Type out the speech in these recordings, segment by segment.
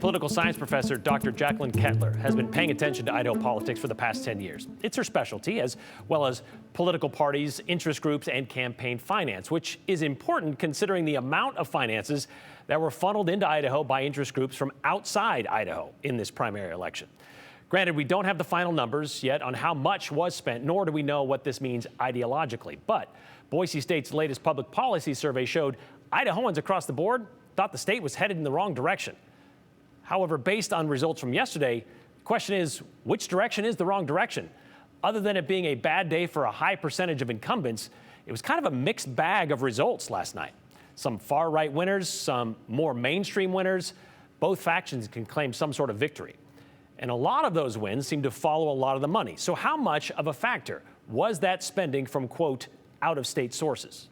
Political science professor Dr. Jaclyn Kettler has been paying attention to Idaho politics for the past 10 years. It's her specialty, as well as political parties, interest groups, and campaign finance, which is important considering the amount of finances that were funneled into Idaho by interest groups from outside Idaho in this primary election. Granted, we don't have the final numbers yet on how much was spent, nor do we know what this means ideologically. But Boise State's latest public policy survey showed Idahoans across the board thought the state was headed in the wrong direction. However, based on results from yesterday, the question is, which direction is the wrong direction? Other than it being a bad day for a high percentage of incumbents, it was kind of a mixed bag of results last night. Some far-right winners, some more mainstream winners. Both factions can claim some sort of victory. And a lot of those wins seem to follow a lot of the money. So how much of a factor was that spending from, quote, out-of-state sources?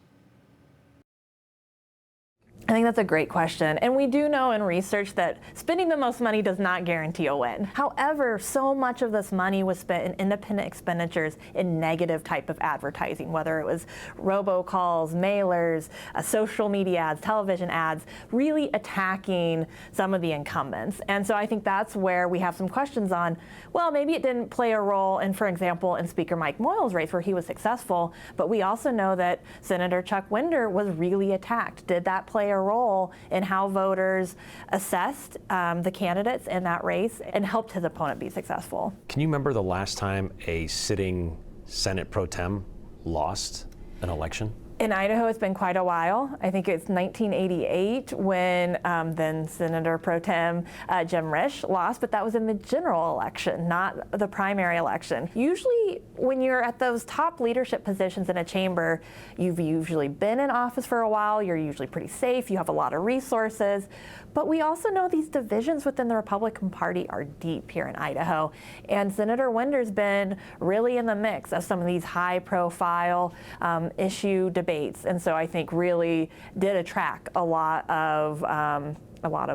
I think that's a great question. And we do know in research that spending the most money does not guarantee a win. However, so much of this money was spent in independent expenditures in negative type of advertising, whether it was robocalls, mailers, social media ads, television ads, really attacking some of the incumbents. And so I think that's where we have some questions on, well, maybe it didn't play a role in, for example, in Speaker Mike Moyle's race where he was successful, but we also know that Senator Chuck Winder was really attacked. Did that play a role in how voters assessed the candidates in that race and helped his opponent be successful? Can you remember the last time a sitting Senate pro tem lost an election? In Idaho, it's been quite a while. I think it's 1988 when then Senator Pro Tem Jim Risch lost, but that was in the general election, not the primary election. Usually, when you're at those top leadership positions in a chamber, you've usually been in office for a while, you're usually pretty safe, you have a lot of resources, but we also know these divisions within the Republican Party are deep here in Idaho, and Senator Winder's been really in the mix of some of these high-profile issue debates. And so I think really did attract a lot of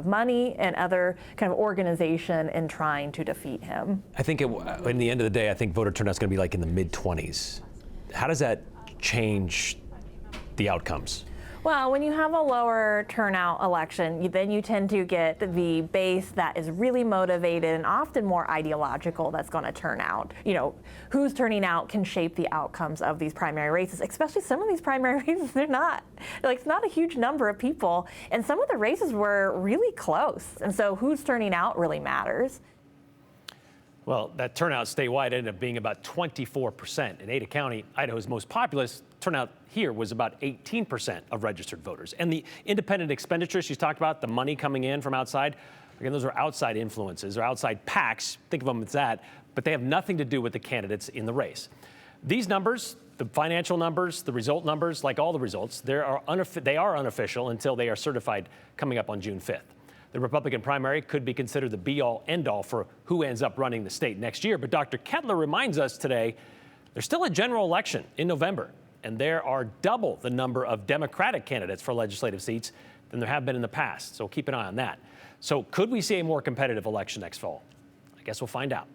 money and other kind of organization in trying to defeat him. I think in the end of the day, I think voter turnout's going to be like in the mid-20s. How does that change the outcomes? Well, when you have a lower turnout election, then you tend to get the base that is really motivated and often more ideological that's going to turn out. You know, who's turning out can shape the outcomes of these primary races, especially some of these primary races, it's not a huge number of people, and some of the races were really close. And so who's turning out really matters. Well, that turnout statewide ended up being about 24%. In Ada County, Idaho's most populous, turnout here was about 18% of registered voters. And the independent expenditures she's talked about, the money coming in from outside, again, those are outside influences or outside PACs, think of them as that, but they have nothing to do with the candidates in the race. These numbers, the financial numbers, the result numbers, like all the results, they are unofficial until they are certified coming up on June 5th. The Republican primary could be considered the be-all, end-all for who ends up running the state next year. But Dr. Kettler reminds us today there's still a general election in November, and there are double the number of Democratic candidates for legislative seats than there have been in the past. So keep an eye on that. So could we see a more competitive election next fall? I guess we'll find out.